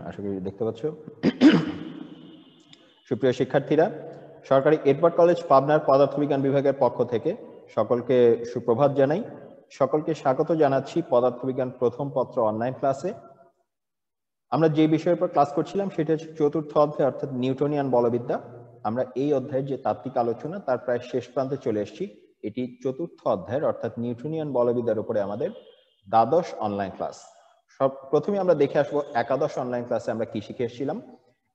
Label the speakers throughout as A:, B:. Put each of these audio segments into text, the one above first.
A: আশা করি দেখতে পাচ্ছ। সুপ্রিয় শিক্ষার্থীরা, সরকারি এডওয়ার্ড কলেজ পাবনার পদার্থবিজ্ঞান বিভাগের পক্ষ থেকে সকলকে সুপ্রভাত জানাই। সকলকে স্বাগত জানাচ্ছি পদার্থবিজ্ঞান প্রথম পত্র অনলাইন ক্লাসে। আমরা যে বিষয়ের উপর ক্লাস করছিলাম সেটা হচ্ছে চতুর্থ অধ্যায় অর্থাৎ নিউটনিয়ান বলবিদ্যা। আমরা এই অধ্যায়ের যে তাত্ত্বিক আলোচনা তার প্রায় শেষ প্রান্তে চলে এসেছি। এটি চতুর্থ অধ্যায়ের অর্থাৎ নিউটনিয়ান বলবিদ্যার উপরে আমাদের দ্বাদশ অনলাইন ক্লাস। প্রথমে আমরা দেখে আসবো একাদশ অনলাইন ক্লাসে আমরা কি শিখে এসেছিলাম।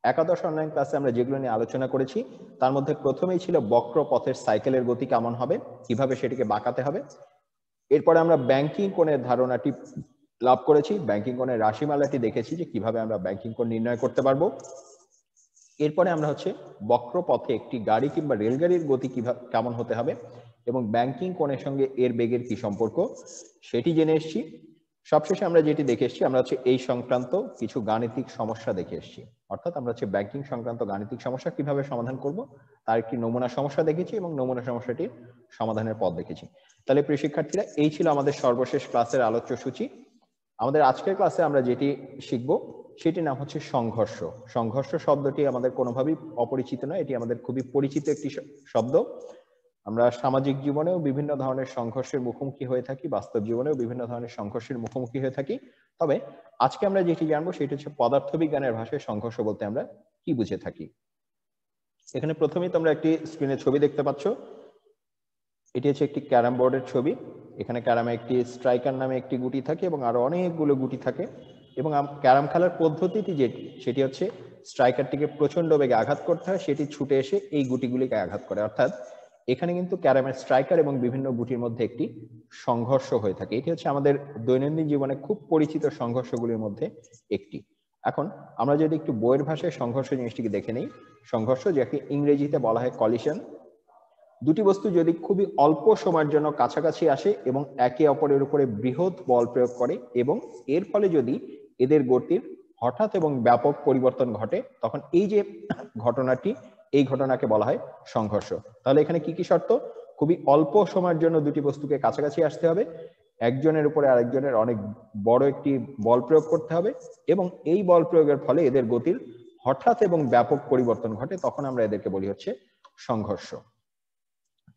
A: একাদশ অনলাইন ক্লাসে আমরা যেগুলো নিয়ে আলোচনা করেছি তার মধ্যে প্রথমেই ছিল বক্র পথের সাইকেলের গতি কেমন হবে, কিভাবে সেটিকে বাঁকাতে হবে। এরপরে আমরা ব্যাংকিং কোণের ধারণাটি লাভ করেছি, ব্যাংকিং কোণের রাশিমালাটি দেখেছি যে কিভাবে আমরা ব্যাংকিং কোণ নির্ণয় করতে পারবো। এরপরে আমরা হচ্ছে বক্র পথে একটি গাড়ি কিংবা রেলগাড়ির গতি কিভাবে কেমন হতে হবে এবং ব্যাংকিং কোণের সঙ্গে এর বেগের কি সম্পর্ক সেটি জেনে এসেছি। সবশেষে আমরা যেটি দেখে এসেছি আমরা হচ্ছে এই সংক্রান্ত কিছু গাণিতিক সমস্যা দেখে এসেছি, অর্থাৎ আমরা হচ্ছে ব্যাংকিং সংক্রান্ত গাণিতিক সমস্যা কিভাবে সমাধান করব তার একটি নমুনা সমস্যা দেখেছি এবং নমুনা সমস্যাটির সমাধানের পথ দেখেছি। তাহলে প্রিয় শিক্ষার্থীরা, এই ছিল আমাদের সর্বশেষ ক্লাসের আলোচ্য সূচি। আমাদের আজকের ক্লাসে আমরা যেটি শিখব সেটির নাম হচ্ছে সংঘর্ষ। সংঘর্ষ শব্দটি আমাদের কোনোভাবেই অপরিচিত নয়, এটি আমাদের খুবই পরিচিত একটি শব্দ। আমরা সামাজিক জীবনেও বিভিন্ন ধরনের সংঘর্ষের মুখোমুখি হয়ে থাকি, বাস্তব জীবনেও বিভিন্ন ধরনের সংঘর্ষের মুখোমুখি হয়ে থাকি। তবে আজকে আমরা যেটি জানবো সেটি হচ্ছে পদার্থবিজ্ঞানের ভাষায় সংঘর্ষ বলতে আমরা কি বুঝে থাকি। এখানে প্রথমেই তোমরা একটি স্ক্রিনে ছবি দেখতে পাচ্ছ। এটি হচ্ছে একটি ক্যারাম বোর্ডের ছবি। এখানে ক্যারামে একটি স্ট্রাইকার নামে একটি গুটি থাকে এবং আরো অনেকগুলো গুটি থাকে এবং ক্যারাম খেলার পদ্ধতিটি যেটি সেটি হচ্ছে স্ট্রাইকারটিকে প্রচন্ড বেগে আঘাত করতে হয়, সেটি ছুটে এসে এই গুটিগুলিকে আঘাত করে। অর্থাৎ এখানে কিন্তু ক্যারামের স্ট্রাইকার এবং বিভিন্ন গুটির মধ্যে একটি সংঘর্ষ হয়ে থাকে। এটি হচ্ছে আমাদের দৈনন্দিন জীবনে খুব পরিচিত সংঘর্ষগুলির মধ্যে একটি। এখন আমরা যদি একটু বইয়ের ভাষায় সংঘর্ষ জিনিসটিকে দেখে নেই, সংঘর্ষ যাকে ইংরেজিতে বলা হয় কলিশন। দুটি বস্তু যদি খুবই অল্প সময়ের জন্য কাছাকাছি আসে এবং একে অপরের উপরে বৃহৎ বল প্রয়োগ করে এবং এর ফলে যদি এদের গতির হঠাৎ এবং ব্যাপক পরিবর্তন ঘটে, তখন এই যে ঘটনাটি, এই ঘটনাকে বলা হয় সংঘর্ষ। তাহলে এখানে কি কি শর্ত? খুবই অল্প সময়ের জন্য দুটি বস্তুকে কাছাকাছি আসতে হবে, একজনের উপরে আরেকজনের অনেক বড় একটি বল প্রয়োগ করতে হবে এবং এই বল প্রয়োগের ফলে এদের গতির হঠাৎ এবং ব্যাপক পরিবর্তন ঘটে, তখন আমরা এদেরকে বলি হচ্ছে সংঘর্ষ।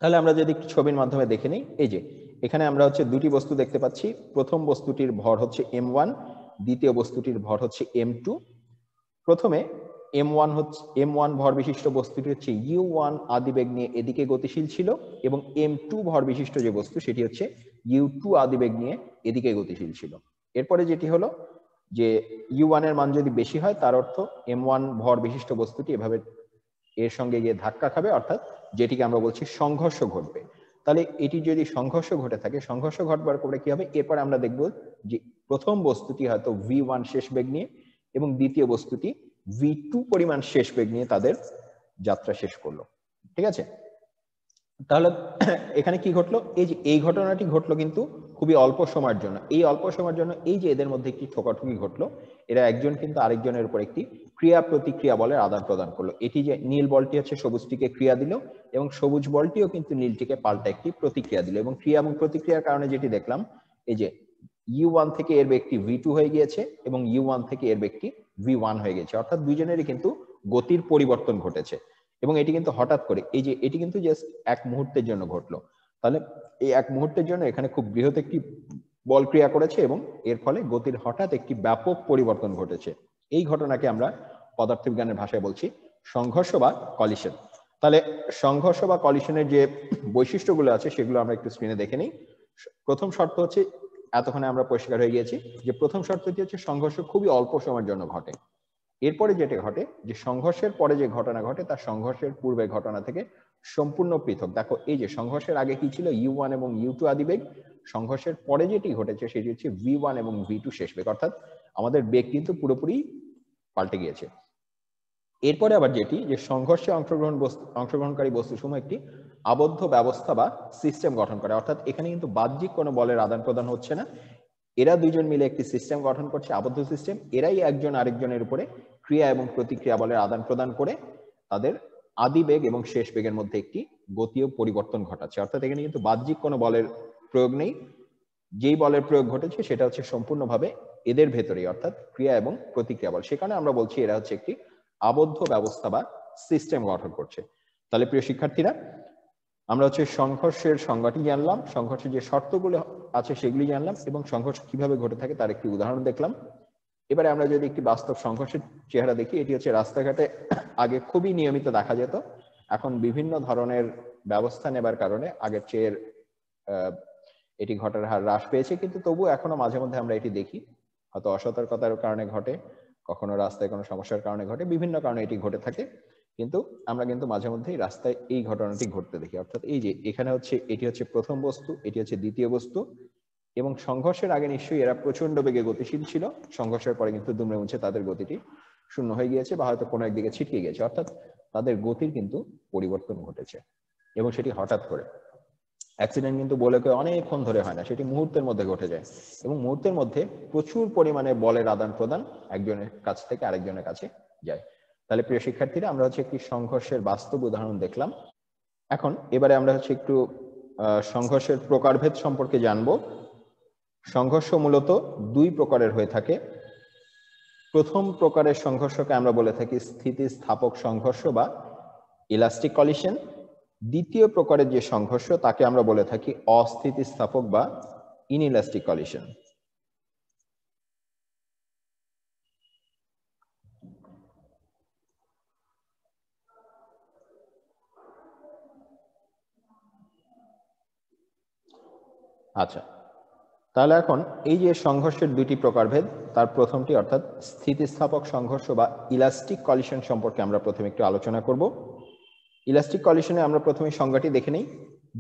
A: তাহলে আমরা যদি ছবির মাধ্যমে দেখে নিই, এই যে এখানে আমরা হচ্ছে দুটি বস্তু দেখতে পাচ্ছি। প্রথম বস্তুটির ভর হচ্ছে m1, দ্বিতীয় বস্তুটির ভর হচ্ছে m2। প্রথমে m1 ভর বিশিষ্ট বস্তুটি হচ্ছে u1 আদিবেগ নিয়ে এদিকে গতিশীল ছিল এবং m2 ভর বিশিষ্ট যে বস্তু সেটি হচ্ছে u2 আদিবেগ নিয়ে এদিকে গতিশীল ছিল। এরপরে যেটি হলো যে u1 এর মান যদি বেশি হয় তার অর্থ m1 ভর বিশিষ্ট বস্তুটি এভাবে এর সঙ্গে গিয়ে ধাক্কা খাবে, অর্থাৎ যেটিকে আমরা বলছি সংঘর্ষ ঘটবে। তাহলে এটি যদি সংঘর্ষ ঘটে থাকে, সংঘর্ষ ঘটবার পরে কি হবে? এরপরে আমরা দেখব যে প্রথম বস্তুটি হয়তো v1 শেষ বেগ নিয়ে এবং দ্বিতীয় বস্তুটি v2 পরিমাণ শেষ বেগ নিয়ে তাদের যাত্রা শেষ করলো। ঠিক আছে? তাহলে এখানে কি ঘটলো? এই যে এই ঘটনাটি ঘটলো কিন্তু খুবই অল্প সময়ের জন্য। এই অল্প সময়ের জন্য এই যে এদের মধ্যে একটি ঠোকাঠুকি ঘটলো, এরা একজন কিন্তু আরেকজনের উপর একটি ক্রিয়া প্রতিক্রিয়া বলের আদান প্রদান করলো। এটি যে নীল বলটি হচ্ছে সবুজটিকে ক্রিয়া দিল এবং সবুজ বলটিও কিন্তু নীলটিকে পাল্টা একটি প্রতিক্রিয়া দিল এবং ক্রিয়া এবং প্রতিক্রিয়ার কারণে যেটি দেখলাম, এই যে u1 থেকে এর বেগটি v2 হয়ে গিয়েছে এবং u1 থেকে এর বেগটি v1 হয়ে গেছে, অর্থাৎ দুইজনেরই কিন্তু গতির পরিবর্তন ঘটেছে এবং এটি কিন্তু হঠাৎ করে, এই যে এটি কিন্তু জাস্ট এক মুহূর্তের জন্য ঘটলো। তাহলে এই এক মুহূর্তের জন্য এখানে খুব বৃহৎ একটি বল ক্রিয়া করেছে এবং এর ফলে গতির হঠাৎ একটি ব্যাপক পরিবর্তন ঘটেছে। এই ঘটনাকে আমরা পদার্থবিজ্ঞানের ভাষায় বলছি সংঘর্ষ বা কলিশন। তাহলে সংঘর্ষ বা কলিশনের যে বৈশিষ্ট্যগুলো আছে সেগুলো আমরা একটু স্ক্রিনে দেখে নিই। প্রথম শর্ত হচ্ছে, এতক্ষণে আমরা পরিষ্কার হয়ে গিয়েছি যে প্রথম শর্তটি হচ্ছে সংঘর্ষ খুবই অল্প সময়ের জন্য ঘটে। এরপরে যেটা ঘটে যে সংঘর্ষের পরে যে ঘটনা ঘটে তা সংঘর্ষের পূর্বে ঘটনা থেকে সম্পূর্ণ পৃথক। দেখো এই যে সংঘর্ষের আগে কি ছিল? u1 এবং u2 আদিবেগ। সংঘর্ষের পরে যেটি ঘটেছে সেটি হচ্ছে v1 এবং v2 শেষ বেগ, অর্থাৎ আমাদের বেগ কিন্তু পুরোপুরি পাল্টে গিয়েছে। এরপরে আবার যেটি যে সংঘর্ষে অংশগ্রহণকারী বস্তুসমূহ একটি আবদ্ধ ব্যবস্থা বা সিস্টেম গঠন করে, অর্থাৎ এখানে কিন্তু বাহ্যিক কোনো বলের আদান প্রদান হচ্ছে না, এরা দুইজন মিলে একটি সিস্টেম গঠন করছে, আবদ্ধ সিস্টেম। এরাই একজন আরেকজনের উপরে ক্রিয়া এবং প্রতিক্রিয়া বলের আদান প্রদান করে তাদের আদি বেগ এবং শেষ বেগের মধ্যে একটি গতীয় পরিবর্তন ঘটাচ্ছে, অর্থাৎ এখানে কিন্তু বাহ্যিক কোনো বলের প্রয়োগ নেই। যেই বলের প্রয়োগ ঘটেছে সেটা হচ্ছে সম্পূর্ণভাবে এদের ভেতরেই, অর্থাৎ ক্রিয়া এবং প্রতিক্রিয়া বল। সে কারণে আমরা বলছি এরা হচ্ছে একটি আবদ্ধ ব্যবস্থা বা সিস্টেম গঠন করছে। তাহলে প্রিয় শিক্ষার্থীরা, আমরা হচ্ছে সংঘর্ষের সংজ্ঞাটি জানলাম, সংঘর্ষের যে শর্তগুলো আছে সেগুলি জানলাম, এবং সংঘর্ষ কিভাবে ঘটে থাকে তার একটি উদাহরণ দেখলাম। এবারে আমরা যদি একটি বাস্তব সংঘর্ষের চেহারা দেখি, এটি হচ্ছে রাস্তাঘাটে আগে খুবই নিয়মিত দেখা যেত। এখন বিভিন্ন ধরনের ব্যবস্থা নেবার কারণে আগের চেয়ে এটি ঘটার হার হ্রাস পেয়েছে, কিন্তু তবুও এখনো মাঝে মধ্যে আমরা এটি দেখি। হয়তো অসতর্কতার কারণে ঘটে, কখনো রাস্তায় কোনো সমস্যার কারণে ঘটে, বিভিন্ন কারণে এটি ঘটে থাকে, কিন্তু আমরা কিন্তু মাঝে মধ্যেই রাস্তায় এই ঘটনাটি ঘটতে দেখি। অর্থাৎ এই যে এখানে হচ্ছে এটি হচ্ছে প্রথম বস্তু, এটি হচ্ছে দ্বিতীয় বস্তু, এবং সংঘর্ষের আগে নিশ্চয়ই এরা প্রচন্ড বেগে গতিশীল ছিল। সংঘর্ষের পরে কিন্তু দুমড়ে মুছে তাদের গতিটি শূন্য হয়ে গিয়েছে বা হয়তো কোনো একদিকে ছিটকে গিয়েছে। অর্থাৎ তাদের গতির কিন্তু পরিবর্তন ঘটেছে, এবং সেটি হঠাৎ করে। অ্যাক্সিডেন্ট কিন্তু বলে অনেকক্ষণ ধরে হয় না, সেটি মুহূর্তের মধ্যে ঘটে যায়, এবং মুহূর্তের মধ্যে প্রচুর পরিমাণে বলের আদান প্রদান একজনের কাছ থেকে আরেকজনের কাছে যায়। তাহলে প্রিয় শিক্ষার্থীরা, আমরা হচ্ছে একটি সংঘর্ষের বাস্তব উদাহরণ দেখলাম। এখন এবারে আমরা হচ্ছে একটু সংঘর্ষের প্রকারভেদ সম্পর্কে জানবো। সংঘর্ষ মূলত দুই প্রকারের হয়ে থাকে। প্রথম প্রকারের সংঘর্ষকে আমরা বলে থাকি স্থিতিস্থাপক সংঘর্ষ বা ইলাস্টিক কলিশন। দ্বিতীয় প্রকারের যে সংঘর্ষ তাকে আমরা বলে থাকি অস্থিতিস্থাপক বা ইনইলাস্টিক কলিশন। আচ্ছা, তাহলে এখন এই যে সংঘর্ষের দুটি প্রকারভেদ, তার প্রথমটি অর্থাৎ স্থিতিস্থাপক সংঘর্ষ বা ইলাস্টিক কলিশন সম্পর্কে আমরা প্রথমে একটু আলোচনা করব। ইলাস্টিক কলিশনে আমরা প্রথমে সংজ্ঞাটি দেখে নেই।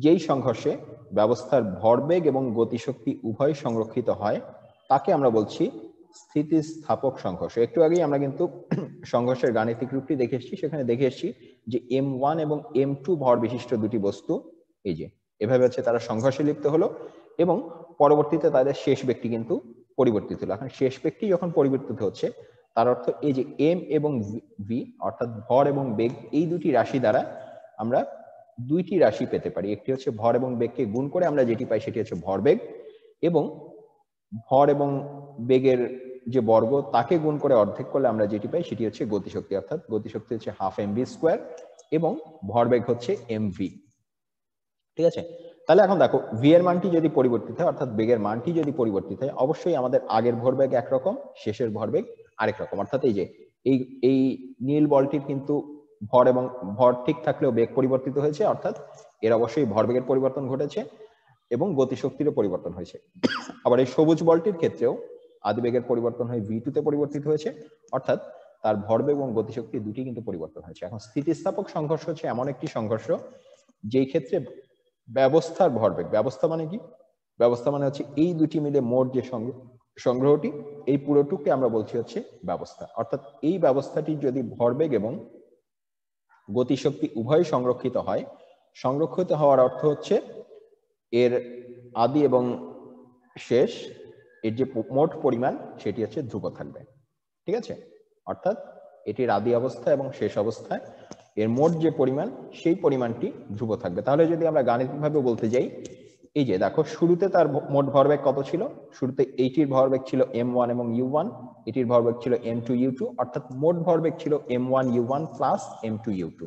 A: যেই সংঘর্ষে ব্যবস্থার ভরবেগ এবং গতিশক্তি উভয় সংরক্ষিত হয় তাকে আমরা বলছি স্থিতিস্থাপক সংঘর্ষ। একটু আগেই আমরা কিন্তু সংঘর্ষের গাণিতিক রূপটি দেখে এসেছি, সেখানে দেখে এসেছি যে M1 এবং M2 ভর বিশিষ্ট দুটি বস্তু এই যে এভাবে হচ্ছে তারা সংঘর্ষে লিপ্ত হলো, এবং পরবর্তীতে তাদের শেষ ব্যক্তি কিন্তু পরিবর্তিত হলো। এখন শেষ ব্যক্তি যখন পরিবর্তিত হচ্ছে, তার অর্থ এই যে এম এবং ভি অর্থাৎ ভর এবং বেগ, এই দুটি রাশি দ্বারা আমরা দুইটি রাশি পেতে পারি। একটি হচ্ছে ভর এবং বেগকে গুণ করে আমরা যেটি পাই সেটি হচ্ছে ভরবেগ, এবং ভর এবং বেগের যে বর্গ তাকে গুণ করে অর্ধেক করলে আমরা যেটি পাই সেটি হচ্ছে গতিশক্তি। অর্থাৎ গতিশক্তি হচ্ছে হাফ mv স্কোয়ার এবং ভরবেগ হচ্ছে mv। ঠিক আছে, তাহলে এখন দেখো ভি এর মানটি যদি পরিবর্তিত হয়, অর্থাৎ বেগের মানটি যদি পরিবর্তিত হয়, অবশ্যই আমাদের আগের ভরবেগ একরকম, শেষের ভরবেগ আরেক রকম। অর্থাৎ এই যে এই নীল বলটির কিন্তু ভর এবং ভর ঠিক থাকলেও বেগ পরিবর্তিত হয়েছে, অর্থাৎ এর অবশ্যই ভরবেগের পরিবর্তন ঘটেছে এবং গতিশক্তিরও পরিবর্তন হয়েছে। আবার এই সবুজ বলটির ক্ষেত্রেও আদিবেগের পরিবর্তন হয়ে V2 তে পরিবর্তিত হয়েছে, অর্থাৎ তার ভরবেগ এবং গতিশক্তি দুটি কিন্তু পরিবর্তন হয়েছে। এখন স্থিতিস্থাপক সংঘর্ষ হচ্ছে এমন একটি সংঘর্ষ যেই ক্ষেত্রে ব্যবস্থার ভরবেগ, ব্যবস্থা মানে কি? ব্যবস্থা মানে হচ্ছে এই দুটি মিলে মোট যে সংগ্রহটি, এই পুরোটুককে আমরা বলছি হচ্ছে ব্যবস্থা। অর্থাৎ এই ব্যবস্থাটি যদি ভরবেগ এবং গতিশক্তি উভয় সংরক্ষিত হয়, সংরক্ষিত হওয়ার অর্থ হচ্ছে এর আদি এবং শেষ, এর যে মোট পরিমাণ সেটি হচ্ছে ধ্রুব থাকবে। ঠিক আছে, অর্থাৎ এটির আদি অবস্থা এবং শেষ অবস্থায় এর মোট যে পরিমাণ সেই পরিমাণটি ধ্রুব থাকবে। তাহলে যদি আমরা গাণিতিকভাবে বলতে যাই, এই যে দেখো শুরুতে তার মোট ভরবেগ কত ছিল? শুরুতে এইটির ভরবেগ ছিল m1 এবং u1, এটির ভরবেগ ছিল m2 u2, অর্থাৎ মোট ভরবেগ ছিল m1 u1 plus m2 u2।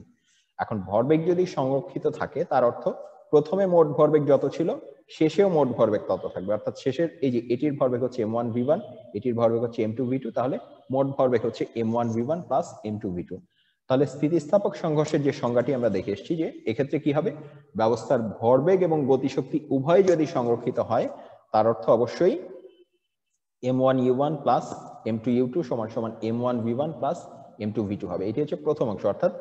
A: এখন ভরবেগ যদি সংরক্ষিত থাকে তার অর্থ প্রথমে মোট ভরবেগ যত ছিল শেষেও মোট ভরবেগ তত থাকবে। অর্থাৎ শেষের এই যে এটির ভরবেগ হচ্ছে m1 v1, এটির ভরবেগ হচ্ছে m2 v2, তাহলে মোট ভরবেগ হচ্ছে m1 v1 plus m2 v2। তাহলে স্থিতিস্থাপক সংঘর্ষের যে সংজ্ঞাটি আমরা দেখে এসেছি যে এক্ষেত্রে কি হবে, ব্যবস্থার ভরবেগ এবং গতিশক্তি উভয় যদি সংরক্ষিত হয় তার অর্থ অবশ্যই m1 u1 plus m2 u2 সমান সমান m1 v1 plus m2 v2 হবে। এটি হচ্ছে প্রথম অংশ, অর্থাৎ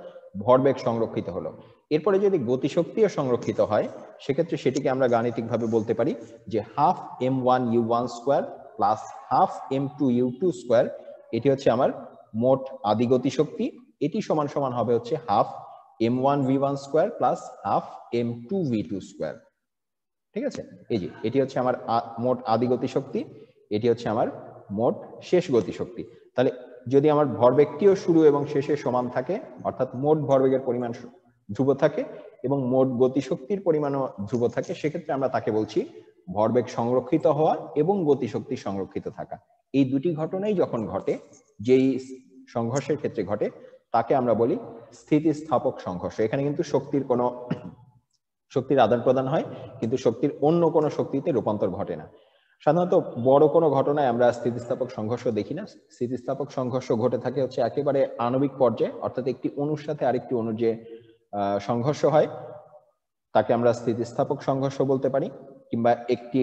A: ভরবেগ সংরক্ষিত হলো। এরপরে যদি গতিশক্তিও সংরক্ষিত হয় সেক্ষেত্রে সেটিকে আমরা গাণিতিকভাবে বলতে পারি যে half m1 u1 square plus half m2 u2 square, এটি হচ্ছে আমার মোট আদি গতিশক্তি। এটি সমান সমান হবে হচ্ছে half m1 v1 square plus half m2 v2 square. ঠিক আছে, এই যে এটি হচ্ছে আমার মোট আদি গতিশক্তি, এটি হচ্ছে আমার মোট শেষ গতিশক্তি। তাহলে যদি আমার ভরবেগটিও শুরু এবং শেষে সমান থাকে, অর্থাৎ মোট ভরবেগের পরিমাণ ধ্রুব থাকে এবং মোট গতিশক্তির পরিমাণও ধ্রুব থাকে, সেক্ষেত্রে আমরা তাকে বলছি ভরবেগ সংরক্ষিত হওয়া এবং গতিশক্তি সংরক্ষিত থাকা, এই দুটি ঘটনাই যখন ঘটে, যেই সংঘর্ষের ক্ষেত্রে ঘটে, তাকে আমরা বলি স্থিতিস্থাপক সংঘর্ষ। এখানে কিন্তু শক্তির আদান প্রদান হয়, কিন্তু শক্তির অন্য কোনো শক্তিতে রূপান্তর ঘটে না। সাধারণত বড় কোনো ঘটনায় আমরা স্থিতিস্থাপক সংঘর্ষ দেখি না। স্থিতিস্থাপক সংঘর্ষ ঘটে থাকে হচ্ছে একেবারে আণবিক পর্যায়ে, অর্থাৎ একটি অণুর সাথে আরেকটি অণুর যে সংঘর্ষ হয় তাকে আমরা স্থিতিস্থাপক সংঘর্ষ বলতে পারি, কিংবা একটি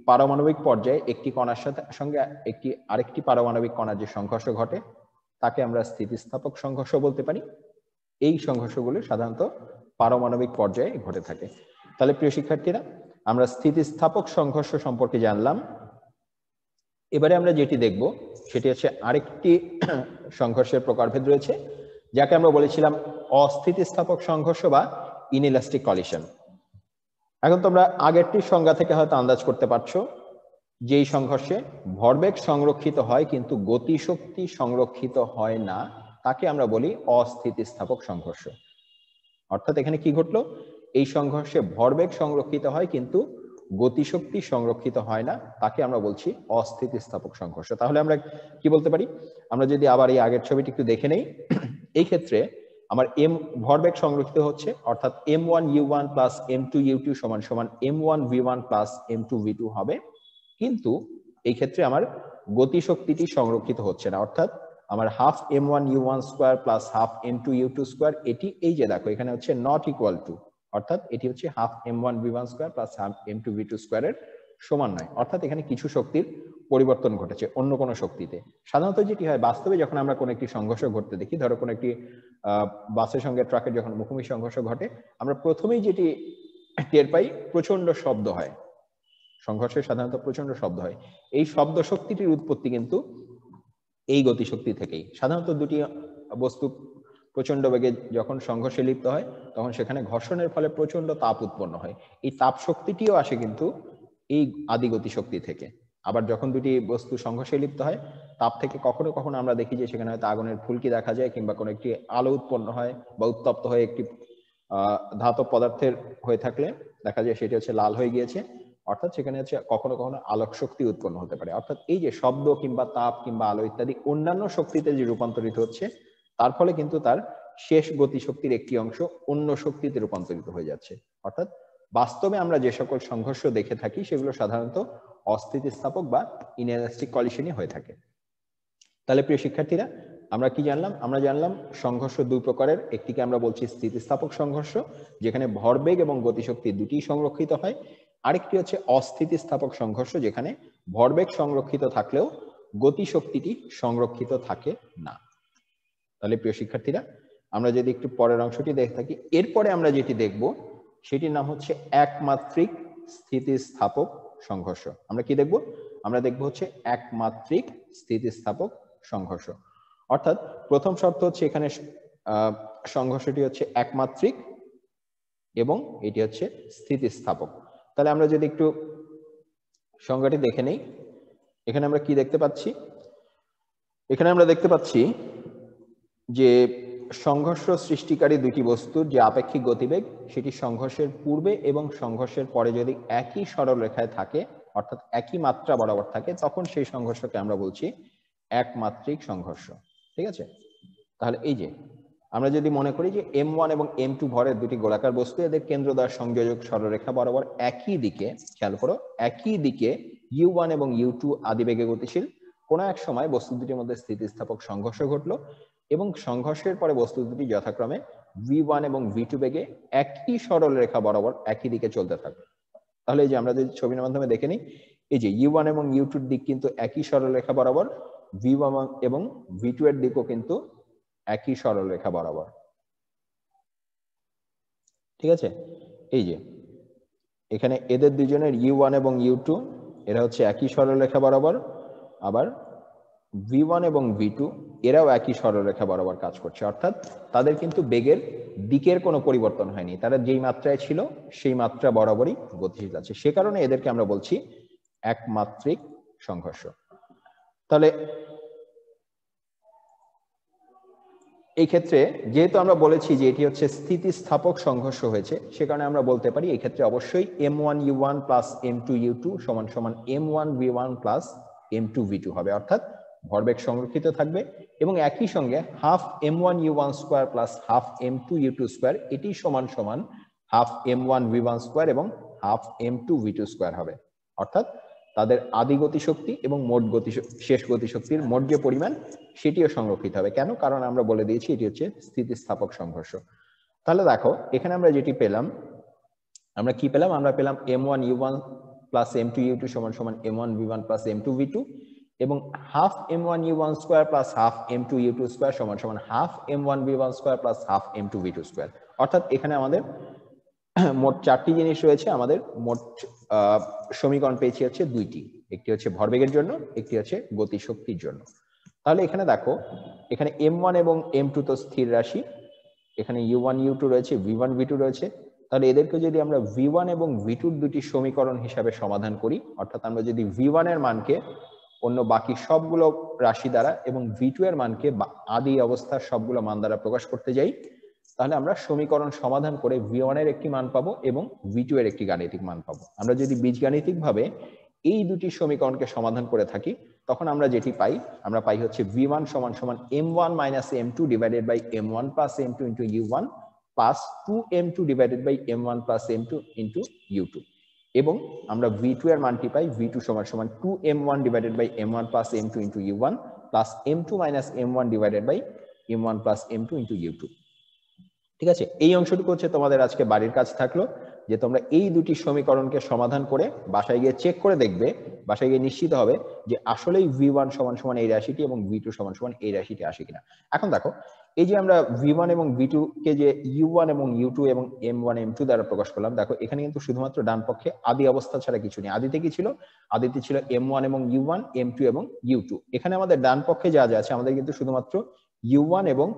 A: পারমাণবিক পর্যায়ে একটি কণার সঙ্গে আরেকটি পারমাণবিক কণার যে সংঘর্ষ ঘটে তাকে আমরা স্থিতিস্থাপক সংঘর্ষ বলতে পারি। এই সংঘর্ষগুলো সাধারণত পারমাণবিক পর্যায়ে ঘটে থাকে। তাহলে প্রিয় শিক্ষার্থীরা, আমরা স্থিতিস্থাপক সংঘর্ষ সম্পর্কে জানলাম। এবারে আমরা যেটি দেখব সেটি হচ্ছে আরেকটি সংঘর্ষের প্রকারভেদ রয়েছে, যাকে আমরা বলেছিলাম অস্থিতিস্থাপক সংঘর্ষ বা ইনইলাস্টিক কলিশন। এখন তোমরা আগেরটির সংজ্ঞা থেকে হয়তো আন্দাজ করতে পারছো, যেই সংঘর্ষে ভরবেগ সংরক্ষিত হয় কিন্তু গতিশক্তি সংরক্ষিত হয় না, তাকে আমরা বলি অস্থিতিস্থাপক সংঘর্ষ। অর্থাৎ এখানে কি ঘটলো, এই সংঘর্ষে ভরবেগ সংরক্ষিত হয় কিন্তু গতিশক্তি সংরক্ষিত হয় না, তাকে আমরা বলছি অস্থিতিস্থাপক সংঘর্ষ। তাহলে আমরা কি বলতে পারি, আমরা যদি আবার এই আগের ছবিটি একটু দেখে নেই, এই ক্ষেত্রে আমার ভরবেগ সংরক্ষিত হচ্ছে, অর্থাৎ m1u1 প্লাস m2u2 সমান সমান m1v1 প্লাস m2v2 হবে, কিন্তু এই ক্ষেত্রে আমার গতিশক্তিটি সংরক্ষিত হচ্ছে না, অর্থাৎ আমার half m1u1 square plus half m2u2 square, এটি এই যে দেখো এখানে হচ্ছে নট ইকুয়াল টু, অর্থাৎ এটি হচ্ছে half m1v1 square plus half m2v2 স্কোয়ারের সমান নয়, অর্থাৎ এখানে কিছু শক্তির পরিবর্তন ঘটেছে অন্য কোনো শক্তিতে। সাধারণত যেটি হয় বাস্তবে, যখন আমরা কোনো একটি সংঘর্ষ ঘটতে দেখি, ধরো কোনো একটি বাসের সঙ্গে ট্রাকের যখন মুখোমুখি সংঘর্ষ ঘটে, আমরা প্রথমেই যেটি টের পাই, প্রচন্ড শব্দ হয়, সংঘর্ষে সাধারণত প্রচন্ড শব্দ হয়। এই শব্দ শক্তিটির উৎপত্তি কিন্তু এই গতিশক্তি থেকেই। সাধারণত দুটি বস্তু প্রচন্ড বেগে যখন সংঘর্ষে লিপ্ত হয়, তখন সেখানে ঘর্ষণের ফলে প্রচন্ড তাপ উৎপন্ন হয়। এই তাপ শক্তিটিও আসে কিন্তু এই আদি গতিশক্তি থেকে। আবার যখন দুটি বস্তু সংঘর্ষে লিপ্ত হয়, তাপ থেকে কখনো কখনো আমরা দেখি যে সেখানে হয়তো আগুনের ফুলকি দেখা যায়, কিংবা কোনো একটি আলো উৎপন্ন হয় বা উত্তপ্ত হয়ে একটি ধাতব পদার্থের হয়ে থাকলে দেখা যায় সেটি হচ্ছে লাল হয়ে গিয়েছে, অর্থাৎ সেখানে হচ্ছে কখনো কখনো আলোক শক্তি উৎপন্ন হতে পারে। অর্থাৎ এই যে শব্দ কিংবা তাপ কিংবা আলো ইত্যাদি অন্যান্য শক্তিতে যে রূপান্তরিত হচ্ছে, তার ফলে কিন্তু তার শেষ গতিশক্তির একটি অংশ অন্য শক্তিতে রূপান্তরিত হয়ে যাচ্ছে। অর্থাৎ বাস্তবে আমরা যে সকল সংঘর্ষ দেখে থাকি সেগুলো সাধারণত অস্থিতিস্থাপক বা ইনইলাস্টিক কলিশনই হয়ে থাকে। তাহলে প্রিয় শিক্ষার্থীরা, আমরা কি জানলাম? আমরা জানলাম সংঘর্ষ দুই প্রকারের। একটিকে আমরা বলছি স্থিতিস্থাপক সংঘর্ষ, যেখানে ভরবেগ এবং গতিশক্তি দুটি সংরক্ষিত হয়। আরেকটি হচ্ছে অস্থিতিস্থাপক সংঘর্ষ, যেখানে ভরবেগ সংরক্ষিত থাকলেও গতিশক্তিটি সংরক্ষিত থাকে না। তাহলে প্রিয় শিক্ষার্থীরা, আমরা যদি একটু পরের অংশটি দেখে থাকি, এরপরে আমরা যেটি দেখব সেটির নাম হচ্ছে একমাত্রিক স্থিতিস্থাপক সংঘর্ষ। আমরা কি দেখব? আমরা দেখব হচ্ছে একমাত্রিক স্থিতিস্থাপক সংঘর্ষ। অর্থাৎ প্রথম শর্ত হচ্ছে এখানে সংঘর্ষটি হচ্ছে একমাত্রিক এবং এটি হচ্ছে স্থিতিস্থাপক। তাহলে আমরা যদি একটু সংজ্ঞাটি দেখে নেই, এখানে আমরা কি দেখতে পাচ্ছি? এখানে আমরা দেখতে পাচ্ছি যে সংঘর্ষ সৃষ্টিকারী দুটি বস্তুর যে আপেক্ষিক গতিবেগ, সেটি সংঘর্ষের পূর্বে এবং সংঘর্ষের পরে যদি একই সরলরেখায় থাকে, অর্থাৎ একই মাত্রা বরাবর থাকে, তখন সেই সংঘর্ষকে আমরা বলছি একমাত্রিক সংঘর্ষ। ঠিক আছে? তাহলে এই যে আমরা যদি মনে করি যে m1 এবং m2 ভরের দুটি গোলাকার বস্তু, এদের কেন্দ্রদ্বয় সংযোজক সরলরেখা বরাবর একই দিকে, খেয়াল করো, একই দিকে u1 এবং u2 আদিবেগে গতিশীল, কোনো এক সময় বস্তু দুটির মধ্যে স্থিতিস্থাপক সংঘর্ষ ঘটলো এবং সংঘর্ষের পরে বস্তু দুটি যথাক্রমে v1 এবং v2 বেগে একই সরলরেখা বরাবর একই দিকে চলতে থাকলো। তাহলে এই যে আমরা যদি ছবির মাধ্যমে দেখে নিই, এই যে u1 এবং u2 এর দিক কিন্তু একই সরলরেখা বরাবর, v1 এবং v2 এর দিকও কিন্তু একই সরলরেখা বরাবর। ঠিক আছে? এই যে এখানে এদের দুজনের u1 এবং u2 এরা হচ্ছে একই সরলরেখা বরাবর, আবার v1 এবং v2 এরাও একই সরলরেখা বরাবর কাজ করছে। অর্থাৎ তাদের কিন্তু বেগের দিকের কোনো পরিবর্তন হয়নি, তারা যেই মাত্রায় ছিল সেই মাত্রা বরাবরই গতিশীল আছে। সে কারণে এদেরকে আমরা বলছি একমাত্রিক সংঘর্ষ। তাহলে এই ক্ষেত্রে যেহেতু আমরা বলেছি যে এটি হচ্ছে স্থিতিস্থাপক সংঘর্ষ হয়েছে, সে কারণে আমরা বলতে পারি এই ক্ষেত্রে অবশ্যই m1u1 প্লাস m2u2 সমান সমান m1v1 প্লাস m2v2 হবে, অর্থাৎ ভরবেগ সংরক্ষিত থাকবে এবং একই সঙ্গে half m1u1 square plus half m2u2 square এটি সমান সমান হাফ m1v1 স্কোয়ার এবং হাফ m2v2 স্কোয়ার হবে, অর্থাৎ তাদের আদি গতিশক্তি এবং মোট শেষ গতিশক্তির মোট যে পরিমাণ সেটিও সংরক্ষিত হবে। কেন? কারণ আমরা বলে দিয়েছি এটি হচ্ছে স্থিতিস্থাপক সংঘর্ষ। তাহলে দেখো এখানে আমরা যেটি পেলাম, আমরা কি পেলাম? আমরা পেলাম m1u1 প্লাস m2u2 সমান সমান m1v1 প্লাস m2v2 এবং half m1u1 square plus half m2u2 square সমান সমান half m1v1 square plus half m2v2 square. অর্থাৎ এখানে আমাদের মোট 4টি জিনিস রয়েছে, আমাদের মোট সমীকরণ পেয়েছি হচ্ছে 2টি, একটি হচ্ছে ভরবেগের জন্য, একটি হচ্ছে গতিশক্তির জন্য। তাহলে এখানে দেখো এখানে m1 এবং m2 তো স্থির রাশি, এখানে u1 u2 রয়েছে, v1 v2 রয়েছে, তাহলে এদেরকে যদি আমরা v1 এবং v2 দুটি সমীকরণ হিসাবে সমাধান করি, অর্থাৎ আমরা যদি v1 এর মানকে অন্য বাকি সবগুলো রাশি দ্বারা এবং v2 এর মানকে আদি অবস্থার সবগুলো মান দ্বারা প্রকাশ করতে যাই, তাহলে আমরা সমীকরণ সমাধান করে v1 এর একটি মান পাবো এবং v2 এর একটি গাণিতিক মান পাবো। আমরা যদি বীজগাণিতিক ভাবে এই দুটি সমীকরণকে সমাধান করে থাকি, তখন আমরা যেটি পাই, আমরা পাই হচ্ছে v1 সমান সমান m1 minus m2 divided by m1 plus m2 into u1 plus 2m2 divided by m1 plus m2 into u2, এবং আমরা v2 এর মানটি পাই v2 সমান সমান 2m1 divided by m1 plus m2 into u1 plus m2 minus m1 divided by m1 plus m2 into u2। ঠিক আছে, এই অংশটুকু হচ্ছে তোমাদের আজকে বাড়ির কাজ থাকলো, যে তোমরা এই দুটি সমীকরণকে সমাধান করে বাসায় গিয়ে চেক করে দেখবে, বাসায় গিয়ে নিশ্চিত হবে যে আসলেই v1 সমান সমান এই রাশিটি এবং v2 সমান সমান এই রাশিটি আসে কিনা। এখন দেখো এই যে আমরা v1 এবং v2 কে যে u1 এবং u2 এবং m1 m2 দ্বারা প্রকাশ করলাম, দেখো এখানে কিন্তু শুধুমাত্র ডান পক্ষে আদি অবস্থা ছাড়া কিছু নেই। আদিতে কি ছিল? আদিতে ছিল m1 এবং u1, m2 এবং u2। এখানে আমাদের ডান পক্ষে যা যা আছে আমাদের কিন্তু শুধুমাত্র u1 এবং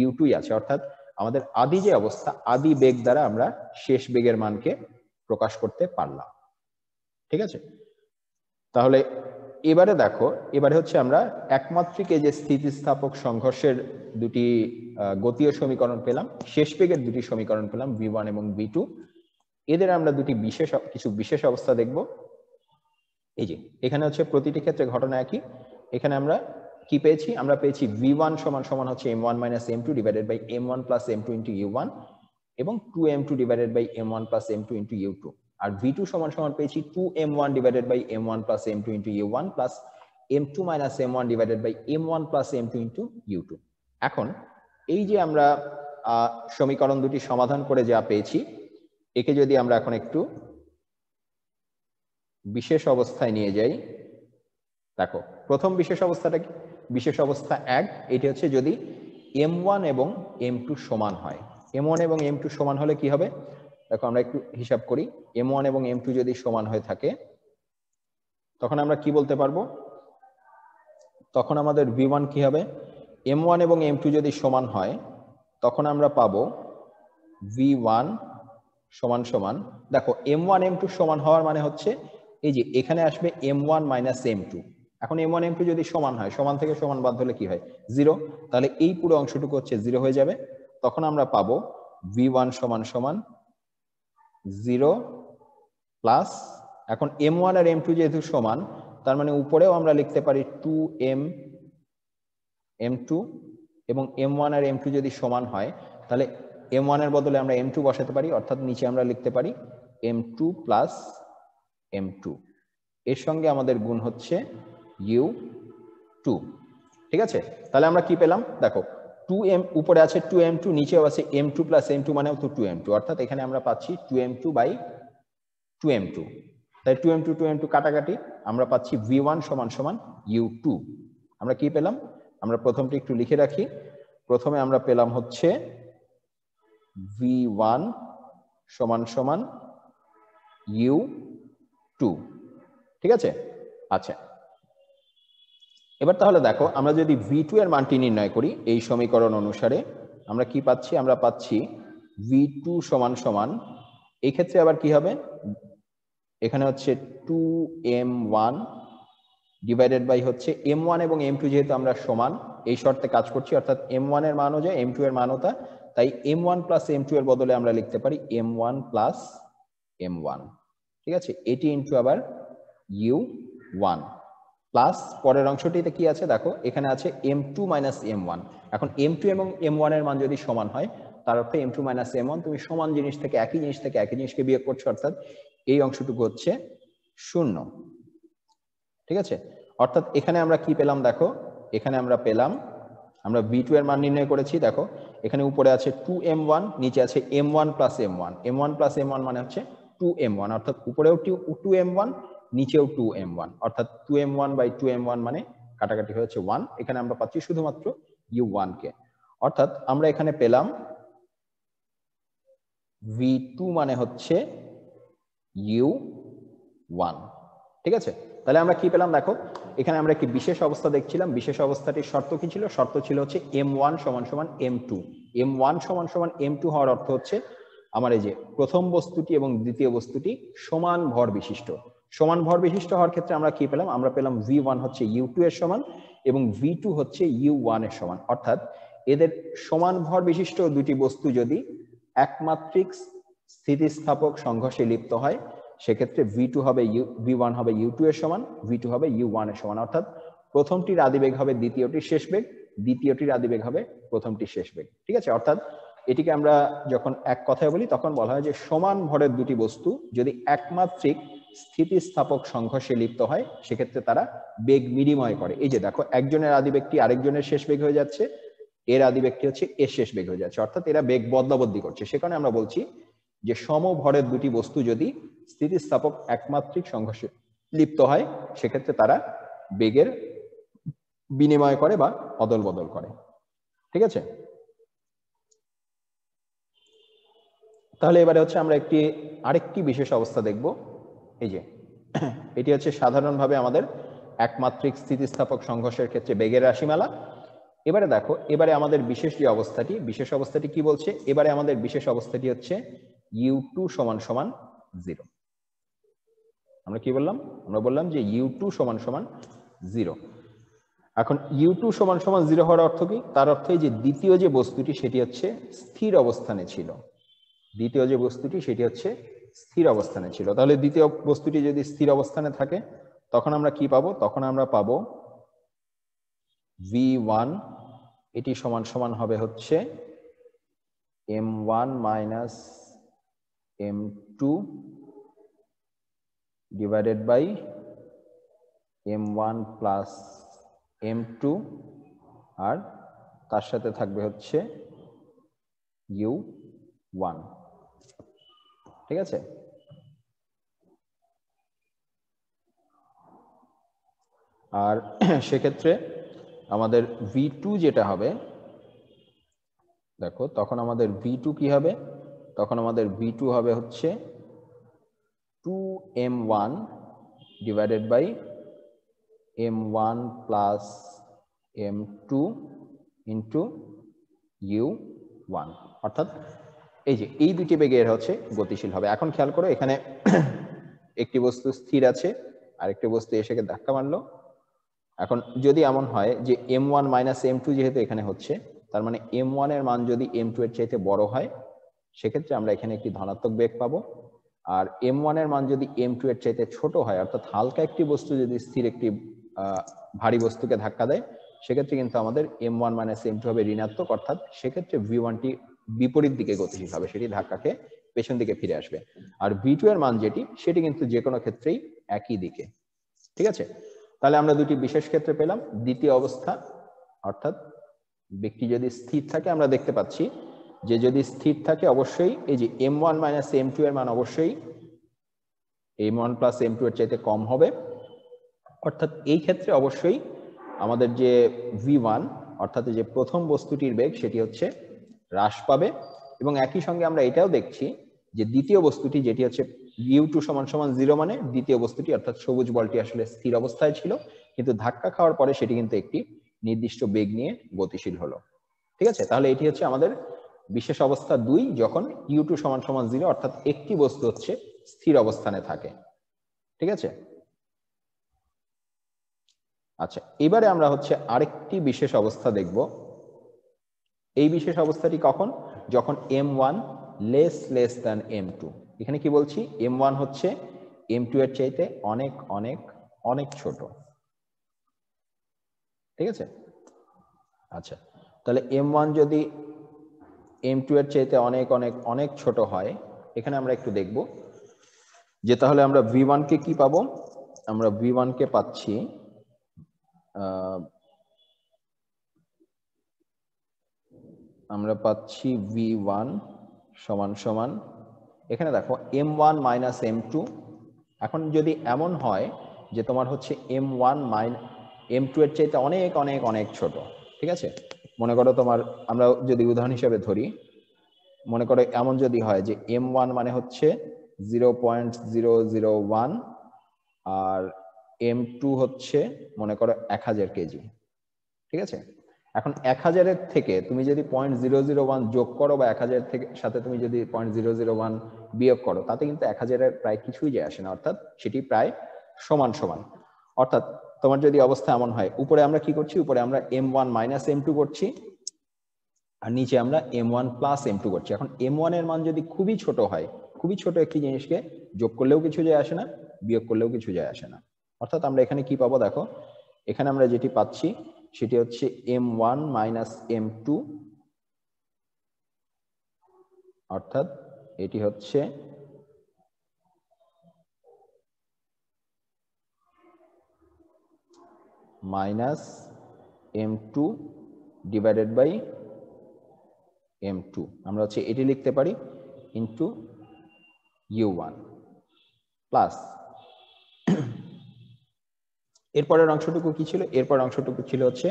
A: u2 আছে, অর্থাৎ আমাদের আদি যে অবস্থা, আদি বেগ দ্বারা আমরা শেষ বেগের মানকে প্রকাশ করতে পারলাম। ঠিক আছে, তাহলে এবারে দেখো, এবারে হচ্ছে আমরা একমাত্রিক এই যে স্থিতিস্থাপক সংঘর্ষের দুটি গতীয় সমীকরণ পেলাম, শেষ বেগের দুটি সমীকরণ পেলাম v1 এবং v2, এদের আমরা দুটি কিছু বিশেষ অবস্থা দেখব। এই যে এখানে হচ্ছে প্রতিটি ক্ষেত্রে ঘটনা একই। এখানে আমরা কি পেয়েছি? আমরা পেয়েছি v1 সমান সমান হচ্ছে m1 minus m2 divided by m1 plus m2 into u1 এবং 2m2 divided by m1 plus m2 into u2, আর v2 সমান সমান পেয়েছি 2m1 divided by m1 plus m2 into u1 plus m2 minus m1 divided by m1 plus m2 into u2। এখন এই যে আমরা সমীকরণ দুটি সমাধান করে যা পেয়েছি, একে যদি আমরা এখন একটু বিশেষ অবস্থায় নিয়ে যাই, দেখো প্রথম বিশেষ অবস্থাটা কি? বিশেষ অবস্থা 1, এটি হচ্ছে যদি m1 এবং m2 সমান হয়। m1 এবং m2 সমান হলে কি হবে? দেখো আমরা একটু হিসাব করি, m1 এবং m2 যদি সমান হয়ে থাকে তখন আমরা কি বলতে পারবো? তখন আমাদের v1 কি হবে? m1 এবং m2 যদি সমান হয় তখন আমরা পাবো v1 সমান সমান, দেখো m1 m2 সমান হওয়ার মানে হচ্ছে এই যে এখানে আসবে m1 মাইনাস m2। এখন m1 m2 যদি সমান হয়, সমান থেকে সমান বাদ হলে কি হয়? 0। তাহলে এই পুরো অংশটুকু হচ্ছে 0 হয়ে যাবে। তখন আমরা পাবো v1 সমান সমান 0 প্লাস, এখন m1 আর m2 যেহেতু সমান, তার মানে উপরেও আমরা লিখতে পারি 2m2, এবং m1 আর m2 যদি সমান হয় তাহলে m1 এর বদলে আমরা m2 বসাতে পারি, অর্থাৎ নিচে আমরা লিখতে পারি m2 প্লাস m2, এর সঙ্গে আমাদের গুণ হচ্ছে u2। ঠিক আছে, তাহলে আমরা কি পেলাম? দেখো 2m উপরে আছে 2m2, নিচেও আছে m2 প্লাস m2 মানেও তো 2m2, অর্থাৎ এখানে আমরা পাচ্ছি 2m2 বাই 2m2। তাই 2m2 কাটাকাটি, আমরা পাচ্ছি v1 সমান সমান u2। আমরা কি পেলাম? আমরা প্রথমটি একটু লিখে রাখি। প্রথমে আমরা পেলাম হচ্ছে v1 সমান সমান u2। ঠিক আছে, আচ্ছা এবার তাহলে দেখো আমরা যদি v2 এর মানটি নির্ণয় করি এই সমীকরণ অনুসারে, আমরা কি পাচ্ছি? আমরা পাচ্ছি v2 সমান সমান, এই ক্ষেত্রে আবার কি হবে? এখানে হচ্ছে 2m1 ডিভাইডেড বাই হচ্ছে m1 এবং m2 যেহেতু আমরা সমান এই শর্তে কাজ করছি, অর্থাৎ m1 এর মানও যায় m2 এর মানও তা, তাই m1 প্লাস m2 এর বদলে আমরা লিখতে পারি m1 প্লাস m1, ঠিক আছে। এটি ইন্টু আবার u1 প্লাস পরের অংশটিতে কি আছে দেখো, এখানে আছে m2 মাইনাস m1। এখন m2 এবং m1 এর মান যদি সমান হয় তার অর্থ m2 মাইনাস m1, তুমি সমান জিনিস থেকে একই জিনিসকে বিয়োগ করছো, অর্থাৎ এই অংশটুকু হচ্ছে 0, ঠিক আছে। অর্থাৎ এখানে আমরা কি পেলাম দেখো, এখানে আমরা পেলাম, আমরা v2 এর মান নির্ণয় করেছি, দেখো এখানে উপরে আছে 2m1, নিচে আছে m1 plus m1। m1 plus m1 মানে হচ্ছে 2m1, অর্থাৎ উপরেও 2m1 নিচেও 2m1, অর্থাৎ 2m1 বাই 2m1 মানে কাটাকাটি হয়েছে 1। এখানে আমরা পাচ্ছি শুধুমাত্র u1 কে, অর্থাৎ আমরা এখানে পেলাম v2 মানে হচ্ছে u1, ঠিক আছে। তাহলে আমরা কি পেলাম দেখো, এখানে আমরা একটি বিশেষ অবস্থা দেখছিলাম, বিশেষ অবস্থাটির শর্ত কি ছিল, শর্ত ছিল হচ্ছে m1 সমান সমান m2। m1 সমান সমান m2 হওয়ার অর্থ হচ্ছে আমার এই যে প্রথম বস্তুটি এবং দ্বিতীয় বস্তুটি সমান ভর বিশিষ্ট। সমান ভর বিশিষ্ট হওয়ার ক্ষেত্রে আমরা কি পেলাম, আমরা পেলাম v1 হচ্ছে u2 এর সমান এবং v2 হচ্ছে u1 এর সমান, অর্থাৎ এদের সমান ভর বিশিষ্ট দুটি বস্তু যদি একমাত্রিক স্থিতিস্থাপক সংঘর্ষে লিপ্ত হয় সেক্ষেত্রে v1 হবে u2 এর সমান, v2 হবে u1 এর সমান, অর্থাৎ প্রথমটির আদিবেগ হবে দ্বিতীয়টির শেষ বেগ, দ্বিতীয়টির আদিবেগ হবে প্রথমটির শেষ বেগ, ঠিক আছে। অর্থাৎ এটিকে আমরা যখন এক কথায় বলি তখন বলা হয় যে সমান ভরের দুটি বস্তু যদি একমাত্রিক স্থিতিস্থাপক সংঘর্ষে লিপ্ত হয় সেক্ষেত্রে তারা বেগ বিনিময় করে। এই যে দেখো, একজনের আদিবেগটি আরেকজনের শেষ বেগ হয়ে যাচ্ছে, এর আদিবেগটি হচ্ছে এর শেষ বেগ হয়ে যাচ্ছে, অর্থাৎ এরা বেগ বদলাবদলি করছে। সে কারণে আমরা বলছি যে সমভরের দুটি বস্তু যদি স্থিতিস্থাপক একমাত্রিক সংঘর্ষে লিপ্ত হয় সেক্ষেত্রে তারা বেগের বিনিময় করে বা অদল বদল করে, ঠিক আছে। তাহলে এবারে হচ্ছে আমরা আরেকটি বিশেষ অবস্থা দেখব। এই যে এটি হচ্ছে সাধারণভাবে আমাদের একমাত্রিক স্থিতিস্থাপক সংঘর্ষের ক্ষেত্রে বেগের রাশিমালা। এবারে দেখো, এবারে আমাদের বিশেষ অবস্থাটি কি বলছে, এবারে আমাদের বিশেষ অবস্থাটি হচ্ছে u2 সমান সমান 0। আমরা কি বললাম, আমরা বললাম যে u2 সমান সমান 0। এখন u2 সমান সমান 0 হওয়ার অর্থ কি, তার অর্থ এই যে দ্বিতীয় যে বস্তুটি সেটি হচ্ছে স্থির অবস্থানে ছিল, দ্বিতীয় যে বস্তুটি সেটি হচ্ছে স্থির অবস্থানে ছিল। তাহলে দ্বিতীয় বস্তুটি যদি স্থির অবস্থানে থাকে তখন আমরা কি পাবো, তখন আমরা পাবো v1 এটি সমান সমান হবে হচ্ছে m1 minus m2 divided by m1 plus m2 আর তার সাথে থাকবে হচ্ছে u1, ঠিক আছে। আর সেক্ষেত্রে আমাদের v2 যেটা হবে দেখো, তখন আমাদের v2 কি হবে, তখন আমাদের v2 হবে হচ্ছে 2m1 divided by m1 plus m2 into u1, অর্থাৎ এই যে এই দুটি বেগের হচ্ছে গতিশীল হবে। এখন খেয়াল করো, এখানে একটি বস্তু স্থির আছে আরেকটি বস্তু এসে ধাক্কা মারলো। এখন যদি এমন হয় যে m1 মাইনাস m2 যেহেতু এখানে হচ্ছে, তার মানে m1 এর মান যদি m2 এর চাইতে বড় হয় সেক্ষেত্রে আমরা এখানে একটি ধনাত্মক বেগ পাবো, আর m1 এর মান যদি m2 এর চাইতে ছোট হয়, অর্থাৎ হালকা একটি বস্তু যদি স্থির একটি ভারী বস্তুকে ধাক্কা দেয় সেক্ষেত্রে কিন্তু আমাদের m1 মাইনাস m2 হবে ঋণাত্মক, অর্থাৎ সেক্ষেত্রে v1টি বিপরীত দিকে গতিশীল হবে, সেটি ধাক্কাকে পেছন দিকে ফিরে আসবে। আর v2 এর মান যেটি সেটি কিন্তু যে কোনো ক্ষেত্রেই একই দিকে, ঠিক আছে। তাহলে আমরা দুটি বিশেষ ক্ষেত্রে পেলাম। দ্বিতীয় অবস্থা, অর্থাৎ ব্যক্তি যদি স্থির থাকে, আমরা দেখতে পাচ্ছি যে যদি স্থির থাকে অবশ্যই এই যে m1 মাইনাস m2 এর মান অবশ্যই m1 প্লাস m2 এর চাইতে কম হবে, অর্থাৎ এই ক্ষেত্রে অবশ্যই আমাদের যে v1 অর্থাৎ যে প্রথম বস্তুটির বেগ সেটি হচ্ছে হ্রাস পাবে। এবং একই সঙ্গে আমরা এটাও দেখছি যে দ্বিতীয় বস্তুটি যেটি হচ্ছে u2 সমান সমান 0 মানে দ্বিতীয় বস্তুটি অর্থাৎ সবুজ বলটি আসলে স্থির অবস্থায় ছিল, কিন্তু ধাক্কা খাওয়ার পরে সেটি কিন্তু একটি নির্দিষ্ট বেগ নিয়ে গতিশীল হলো, ঠিক আছে। তাহলে এটি হচ্ছে আমাদের বিশেষ অবস্থা 2, যখন u2 সমান সমান 0 অর্থাৎ একটি বস্তু হচ্ছে স্থির অবস্থানে থাকে, ঠিক আছে। আচ্ছা, এবারে আমরা হচ্ছে আরেকটি বিশেষ অবস্থা দেখব। এই বিশেষ অবস্থাটি কখন? যখন m1 লেস দ্যান m2। এখানে কি বলছি? m1 হচ্ছে m2 এর চাইতে অনেক অনেক অনেক ছোট। ঠিক আছে? আচ্ছা, তাহলে m1 যদি m2 এর চাইতে অনেক অনেক অনেক ছোট হয়, এখানে আমরা একটু দেখব যে তাহলে আমরা v1 কে কি পাবো? আমরা v1 কে পাচ্ছি v1 সমান সমান, এখানে দেখো m1 মাইনাস m2। এখন যদি এমন হয় যে তোমার হচ্ছে m1 m2 এর চাইতে অনেক অনেক অনেক ছোট, ঠিক আছে? মনে করো তোমার, আমরা যদি উদাহরণ হিসেবে ধরি, মনে করো এমন যদি হয় যে m1 মানে হচ্ছে 0.001 আর m2 হচ্ছে মনে করো 1000 কেজি। ঠিক আছে? এখন 1000-এর থেকে তুমি যদি 0.001 যোগ করো বা 1000 থেকে সাথে তুমি যদি 0.001 বিয়োগ করো, তাতে কিন্তু 1000-এর প্রায় কিছুই যায় আসে না, অর্থাৎ সেটি প্রায় সমান সমান। অর্থাৎ তোমার যদি অবস্থা এমন হয়, উপরে আমরা কি করছি? উপরে আমরা m1 মাইনাস m2 করছি আর নিচে আমরা m1 প্লাস m2 করছি। এখন m1 এর মান যদি খুবই ছোট হয়, খুবই ছোট একটি জিনিসকে যোগ করলেও কিছু যায় আসে না, বিয়োগ করলেও কিছু যায় আসে না। অর্থাৎ আমরা এখানে কি পাবো? দেখো এখানে আমরা যেটি পাচ্ছি সেটি হচ্ছে m1 মাইনাস m2, অর্থাৎ এটি হচ্ছে minus m2 divided by m2। আমরা হচ্ছে এটি লিখতে পারি ইন্টু u1 প্লাস এরপরের অংশটুকু কি ছিল? এরপরের অংশটুকু ছিল হচ্ছে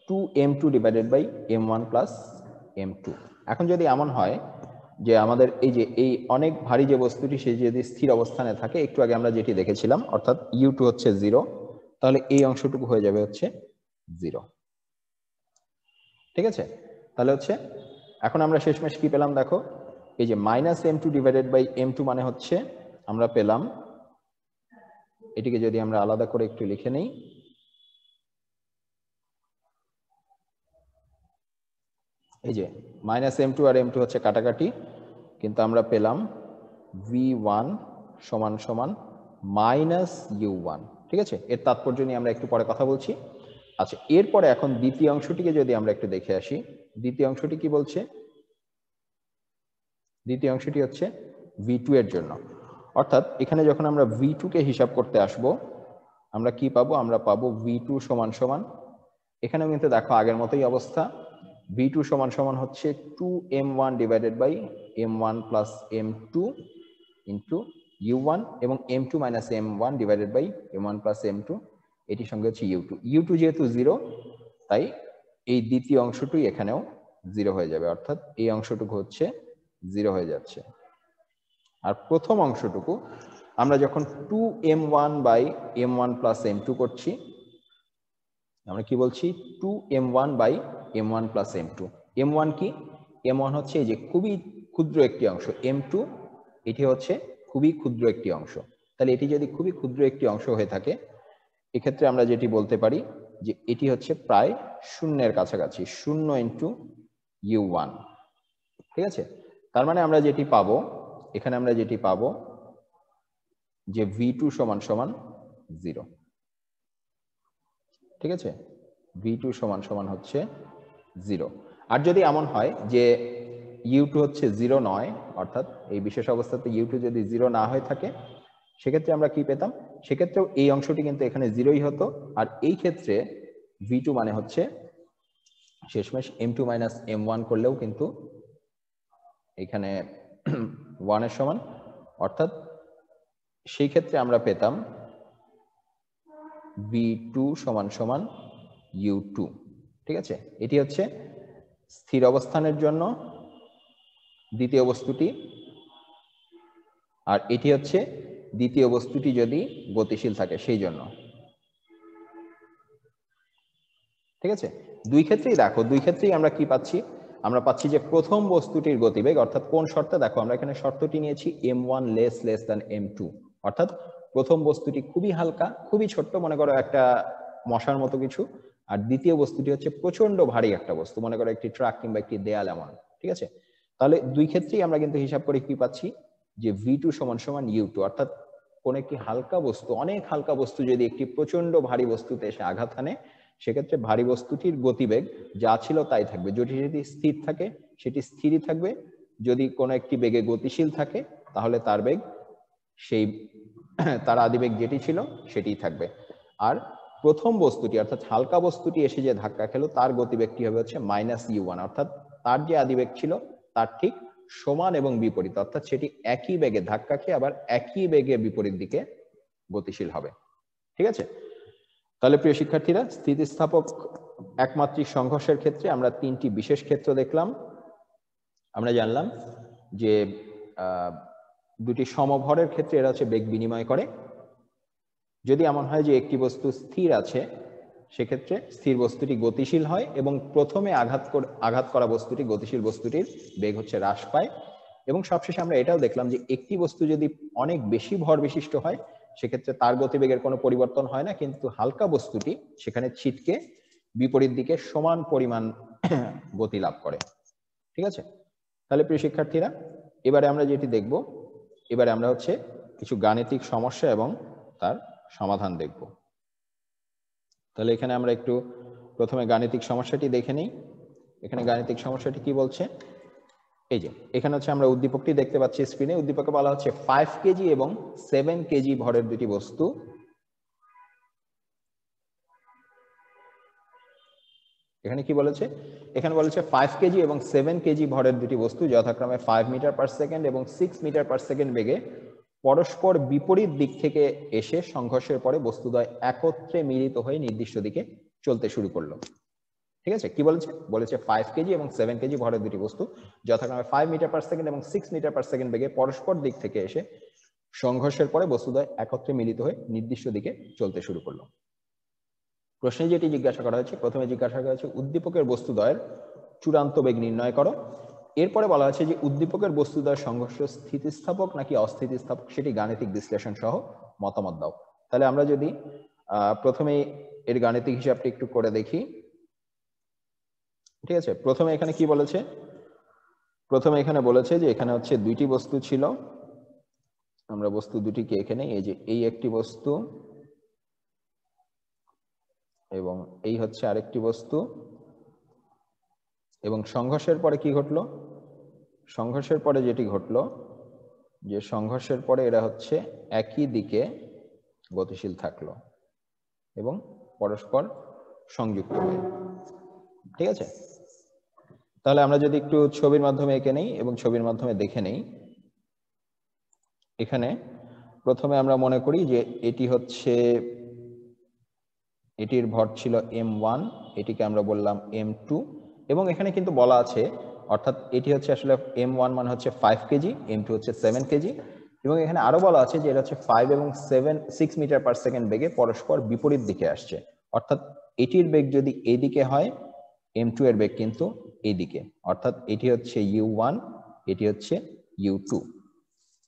A: 2m2 divided by m1 plus m2। এখন যদি এমন হয় যে আমাদের এই অনেক ভারী যে বস্তুটি সে যদি স্থির অবস্থানে থাকে, একটু আগে আমরা যেটি দেখেছিলাম, অর্থাৎ u2 হচ্ছে 0, তাহলে এই অংশটুকু হয়ে যাবে হচ্ছে 0। ঠিক আছে? তাহলে হচ্ছে এখন আমরা শেষমেশ কি পেলাম? দেখো এই যে minus m2 divided by m2 মানে হচ্ছে আমরা পেলাম, এটিকে যদি আমরা আলাদা করে একটু লিখে নেই, এই যে মাইনাস m2 আর m2 হচ্ছে কাটাকাটি, কিন্তু আমরা পেলাম v1 সমান সমান মাইনাস u1। ঠিক আছে? এর তাৎপর্য নিয়ে আমরা একটু পরে কথা বলছি। আচ্ছা, এরপরে এখন দ্বিতীয় অংশটিকে যদি আমরা একটু দেখে আসি, দ্বিতীয় অংশটি কি বলছে? দ্বিতীয় অংশটি হচ্ছে v2 এর জন্য। অর্থাৎ এখানে যখন আমরা v2 কে হিসাব করতে আসব, আমরা কি পাবো? আমরা পাবো v2 সমান সমান, এখানেও কিন্তু দেখো আগের মতোই অবস্থা, v2 সমান সমান হচ্ছে 2m1 divided by m1 plus m2 into u1 এবং m2 minus m1 divided by m1 plus m2, এটির সঙ্গে হচ্ছে u2। u2 যেহেতু 0, তাই এই দ্বিতীয় অংশটুই এখানেও 0 হয়ে যাবে, অর্থাৎ এই অংশটুকু হচ্ছে 0 হয়ে যাচ্ছে। আর প্রথম অংশটুকু আমরা যখন 2m1 by m1 plus m2 করছি, আমরা কি বলছি? 2m1 by m1 plus m2। m1 কি? m1 হচ্ছে এই যে খুবই ক্ষুদ্র একটি অংশ, m2 এটি হচ্ছে খুবই ক্ষুদ্র একটি অংশ। তাহলে এটি যদি খুবই ক্ষুদ্র একটি অংশ হয়ে থাকে, এক্ষেত্রে আমরা যেটি বলতে পারি যে এটি হচ্ছে প্রায় শূন্যের কাছাকাছি, 0 ইন্টু u1। ঠিক আছে? তার মানে আমরা যেটি পাবো, এখানে আমরা যেটি পাবো যে v2 সমান সমান 0। ঠিক আছে? v2 সমান সমান হচ্ছে 0। আর যদি এমন হয় যে u2 হচ্ছে 0 নয়, অর্থাৎ এই বিশেষ অবস্থাতে u2 যদি 0 না হয়ে থাকে, সেক্ষেত্রে আমরা কি পেতাম? সেক্ষেত্রেও এই অংশটি কিন্তু এখানে 0ই হতো। আর এই ক্ষেত্রে v2 মানে হচ্ছে শেষমেশ m2 মাইনাস m1 করলেও কিন্তু এখানে 1 এর সমান, অর্থাৎ সেই ক্ষেত্রে আমরা পেতাম v2 সমান সমান u2। ঠিক আছে? এটি হচ্ছে স্থির অবস্থানের জন্য দ্বিতীয় বস্তুটি, আর এটি হচ্ছে দ্বিতীয় বস্তুটি যদি গতিশীল থাকে সেই জন্য। ঠিক আছে? দুই ক্ষেত্রেই দেখো, দুই ক্ষেত্রেই আমরা কি পাচ্ছি? আমরা পাচ্ছি যে প্রথম বস্তুটির গতিবেগ, অর্থাৎ কোন শর্তে? দেখো আমরা এখানে শর্তটি নিয়েছি m1 লেস দ্যান m2, অর্থাৎ প্রথম বস্তুটি খুবই হালকা, খুবই ছোট্ট, মনে করো একটা মশার মতো কিছু, আর দ্বিতীয় বস্তুটি হচ্ছে প্রচন্ড ভারী একটা বস্তু, মনে করো একটি ট্রাক কিংবা একটি দেয়াল এমন। ঠিক আছে, তাহলে দুই ক্ষেত্রেই আমরা কিন্তু হিসাব করে কি পাচ্ছি যে V2 সমান সমান U2, অর্থাৎ কোন একটি হালকা বস্তু, অনেক হালকা বস্তু যদি একটি প্রচন্ড ভারী বস্তুতে এসে আঘাত হানে, সেক্ষেত্রে ভারী বস্তুটির গতিবেগ যা ছিল তাই থাকবে। যদি সেটি স্থির থাকে সেটি স্থিরই থাকবে, যদি কোনো একটি বেগে গতিশীল থাকে তাহলে তার বেগ সেই তার আদিবেগ যেটি ছিল সেটিই থাকবে। আর প্রথম বস্তুটি অর্থাৎ হালকা বস্তুটি এসে যে ধাক্কা খেলো তার গতিবেগটি হবে হচ্ছে -u1, অর্থাৎ তার যে আদিবেগ ছিল তার ঠিক সমান এবং বিপরীত, অর্থাৎ সেটি একই বেগে ধাক্কা খেয়ে আবার একই বেগে বিপরীত দিকে গতিশীল হবে। ঠিক আছে, তাহলে প্রিয় শিক্ষার্থীরা, স্থিতিস্থাপক একমাত্রিক সংঘর্ষের ক্ষেত্রে আমরা তিনটি বিশেষ ক্ষেত্র দেখলাম। আমরা জানলাম যে দুটি সমভরের ক্ষেত্রে এরা হচ্ছে বেগ বিনিময় করে। যদি এমন হয় যে একটি বস্তু স্থির আছে, সেক্ষেত্রে স্থির বস্তুটি গতিশীল হয় এবং প্রথমে আঘাত করা বস্তুটি, গতিশীল বস্তুটির বেগ হচ্ছে হ্রাস পায়। এবং সবশেষে আমরা এটাও দেখলাম যে একটি বস্তু যদি অনেক বেশি ভর বিশিষ্ট হয়, সেক্ষেত্রে তার গতিবেগের কোনো পরিবর্তন হয় না, কিন্তু হালকা বস্তুটি সেখানে ছিটকে বিপরীত দিকে সমান পরিমাণ গতি লাভ করে। ঠিক আছে, তাহলে প্রিয় শিক্ষার্থীরা, এবারে আমরা যেটি দেখব, এবারে আমরা হচ্ছে কিছু গাণিতিক সমস্যা এবং তার সমাধান দেখব। তাহলে এখানে আমরা একটু প্রথমে গাণিতিক সমস্যাটি দেখে নিই। এখানে গাণিতিক সমস্যাটি কি বলছে, এই যে এখানে হচ্ছে আমরা উদ্দীপকটি দেখতে পাচ্ছি স্ক্রিনে। উদ্দীপকে বলা হচ্ছে 5 কেজি এবং 7 কেজি ভরের দুটি বস্তু এখানে কি বলেছে, এখানে বলেছে 5 কেজি এবং 7 কেজি ভরের দুটি বস্তু যথাক্রমে 5 মিটার পার সেকেন্ড এবং 6 মিটার পার সেকেন্ড বেগে পরস্পর বিপরীত দিক থেকে এসে সংঘর্ষের পরে বস্তুদ্বয় একত্রে মিলিত হয়ে নির্দিষ্ট দিকে চলতে শুরু করলো। ঠিক আছে, কি বলেছে, বলেছে 5 কেজি এবং 7 কেজি ভরের দুটি বস্তু যথাক্রমে 5 মিটার পার সেকেন্ড এবং 6 মিটার পার সেকেন্ড বেগে পরস্পর দিক থেকে এসে সংঘর্ষের পরে বস্তুদ্বয় একত্রে মিলিত হয়ে নির্দিষ্ট দিকে চলতে শুরু করলো। প্রশ্নে যেটি জিজ্ঞাসা করা হয়েছে, প্রথমে জিজ্ঞাসা করা হয়েছে উদ্দীপকের বস্তুদ্বয়ের চূড়ান্ত বেগ নির্ণয় করো। এরপরে বলা হয়েছে যে উদ্দীপকের বস্তুদ্বয় সংঘর্ষ স্থিতিস্থাপক নাকি অস্থিতিস্থাপক, সেটি গাণিতিক বিশ্লেষণ সহ মতামত দাও। তাহলে আমরা যদি প্রথমে এর গাণিতিক হিসাবটি একটু করে দেখি। ঠিক আছে, প্রথমে এখানে কি বলেছে, প্রথমে এখানে বলেছে যে এখানে হচ্ছে দুইটি বস্তু ছিল। আমরা বস্তু দুটিকে এখানে, এই যে এই একটি বস্তু এবং এই হচ্ছে আরেকটি বস্তু, এবং সংঘর্ষের পরে কি ঘটলো, সংঘর্ষের পরে যেটি ঘটলো যে সংঘর্ষের পরে এরা হচ্ছে একই দিকে গতিশীল থাকলো এবং পরস্পর সংযুক্ত হয়। ঠিক আছে, তাহলে আমরা যদি একটু ছবির মাধ্যমে এঁকে নেই এবং ছবির মাধ্যমে দেখে নেই। এখানে প্রথমে আমরা মনে করি যে এটি হচ্ছে, এটির ভর ছিল m1, এটিকে আমরা বললাম m2, এবং এখানে কিন্তু বলা আছে, অর্থাৎ এটি হচ্ছে আসলে m1 মানে হচ্ছে 5 কেজি, m2 হচ্ছে 7 কেজি, এবং এখানে আরো বলা আছে যে এটা হচ্ছে 5 এবং 6 মিটার পার সেকেন্ড বেগে পরস্পর বিপরীত দিকে আসছে। অর্থাৎ এটির বেগ যদি এইদিকে হয়, m2 এর বেগ কিন্তু এইদিকে, অর্থাৎ এটি হচ্ছে u1, এটি হচ্ছে u2,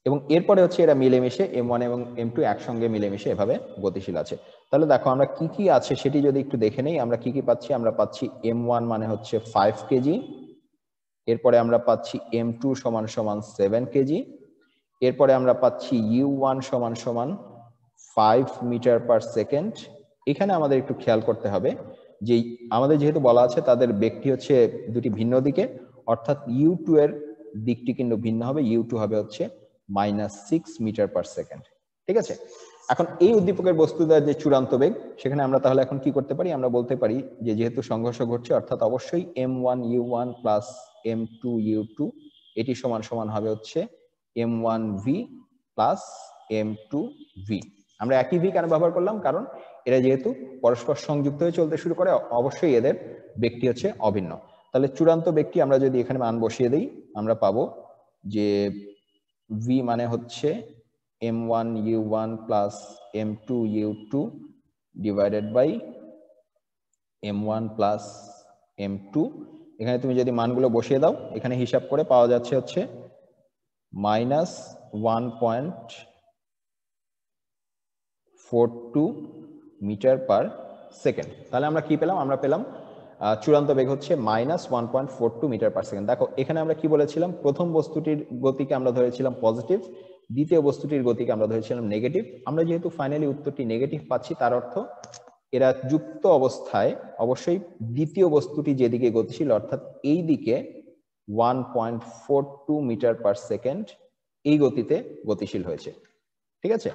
A: এবং এরপরে হচ্ছে এরা মিলেমিশে m1 এবং m2 একসঙ্গে মিলেমিশে এভাবে গতিশীল আছে। তাহলে দেখো আমরা কি কি আছে সেটি যদি একটু দেখে নেই, আমরা কি কি পাচ্ছি, আমরা পাচ্ছি m1 মানে হচ্ছে 5 কেজি, এরপরে আমরা পাচ্ছি m2 সমান সমান 7 কেজি, এরপরে আমরা পাচ্ছি u1 সমান সমান 5 মিটার পার সেকেন্ড। এখানে আমাদের একটু খেয়াল করতে হবে যে আমাদের যেহেতু বলা আছে তাদের বেগটি হচ্ছে দুটি ভিন্ন দিকে, অর্থাৎ u2 এর দিকটি কিন্তু ভিন্ন হবে, u2 হবে হচ্ছে -6 মিটার পার সেকেন্ড। ঠিক আছে, এখন এই উদ্দীপকের বস্তুদ্বয়ের যে চূড়ান্ত বেগ, সেখানে আমরা তাহলে এখন কি করতে পারি, আমরা বলতে পারি যে যেহেতু সংঘর্ষ ঘটছে, অর্থাৎ অবশ্যই m1u1 প্লাস m2u2 এটি সমান সমান হবে হচ্ছে m1v প্লাস m2v। আমরা একই ভি কেন ব্যবহার করলাম, কারণ এরা যেহেতু পরস্পর সংযুক্ত হয়ে চলতে শুরু করে, অবশ্যই এদের বেগটি হচ্ছে অভিন্ন। তাহলে চূড়ান্ত বেগটি আমরা যদি এখানে মান বসিয়ে দিই, আমরা পাবো যে v মানে হচ্ছে m1u1 plus m2u2 divided by m1 plus m2। এখানে তুমি যদি মানগুলো বসিয়ে দাও, এখানে হিসাব করে পাওয়া যাচ্ছে হচ্ছে -1.42 মিটার পার সেকেন্ড। তাহলে আমরা কি পেলাম? আমরা পেলাম চূড়ান্ত বেগ হচ্ছে -1.42 মিটার পার সেকেন্ড। দেখো এখানে আমরা কি বলেছিলাম, প্রথম বস্তুটির গতিকে আমরা ধরেছিলাম পজিটিভ, দ্বিতীয় বস্তুটির গতিকে আমরা ধরেছিলাম নেগেটিভ। আমরা যেহেতু ফাইনালি উত্তরটি নেগেটিভ পাচ্ছি, তার অর্থ এরা যুক্ত অবস্থায় অবশ্যই দ্বিতীয় বস্তুটি যেদিকে গতিশীল অর্থাৎ এই দিকে 1.42 মিটার পার সেকেন্ড এই গতিতে গতিশীল হয়েছে। ঠিক আছে,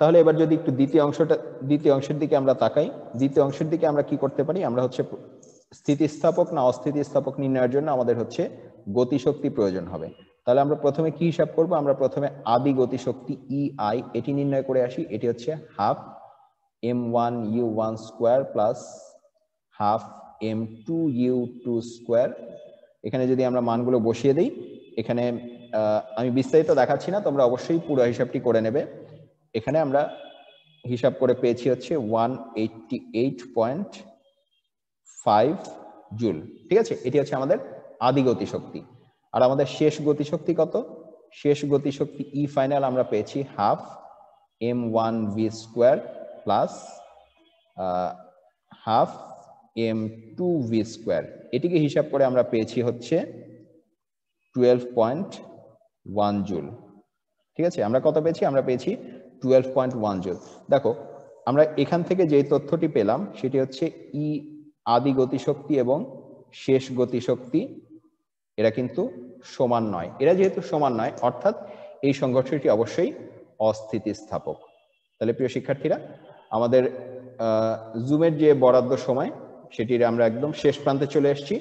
A: তাহলে এবার যদি একটু দ্বিতীয় অংশের দিকে আমরা তাকাই, দ্বিতীয় অংশের দিকে আমরা কি করতে পারি, আমরা হচ্ছে স্থিতিস্থাপক না অস্থিতিস্থাপক নির্ণয়ের জন্য আমাদের হচ্ছে গতিশক্তি প্রয়োজন হবে। তাহলে আমরা প্রথমে কি হিসাব করব? আমরা প্রথমে আদি গতিশক্তি EI এটি নির্ণয় করে আসি। এটি হচ্ছে half m1u1 square plus half m2u2 square. এখানে যদি আমরা মানগুলো বসিয়ে দিই, এখানে আমি বিস্তারিত দেখাচ্ছি না, তোমরা অবশ্যই পুরো হিসাবটি করে নেবে। এখানে আমরা হিসাব করে পেয়েছি হচ্ছে 188.5 জুল। ঠিক আছে, এটি হচ্ছে আমাদের আদি গতিশক্তি। আর আমাদের শেষ গতিশক্তি কত? শেষ গতিশক্তি ই ফাইনাল আমরা পেয়েছি half m1v square plus half m2v square. এটিকে হিসাব করে আমরা পেয়েছি হচ্ছে 12.1 জুল। ঠিক আছে, আমরা কত পেয়েছি? আমরা পেয়েছি 12.1 জুল। দেখো আমরা এখান থেকে যে তথ্যটি পেলাম সেটি হচ্ছে ই আদি গতিশক্তি এবং শেষ গতিশক্তি এরা কিন্তু সমান নয়। এরা যেহেতু সমান নয় অর্থাৎ এই সংঘর্ষটি অবশ্যই অস্থিতিস্থাপক। তাহলে প্রিয় শিক্ষার্থীরা, আমাদের জুমের যে বরাদ্দ সময় সেটির আমরা একদম শেষ প্রান্তে চলে এসেছি।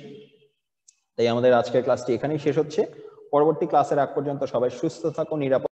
A: তাই আমাদের আজকের ক্লাসটি এখানেই শেষ হচ্ছে। পরবর্তী ক্লাসের আগ পর্যন্ত সবাই সুস্থ থাকুন, নিরাপদ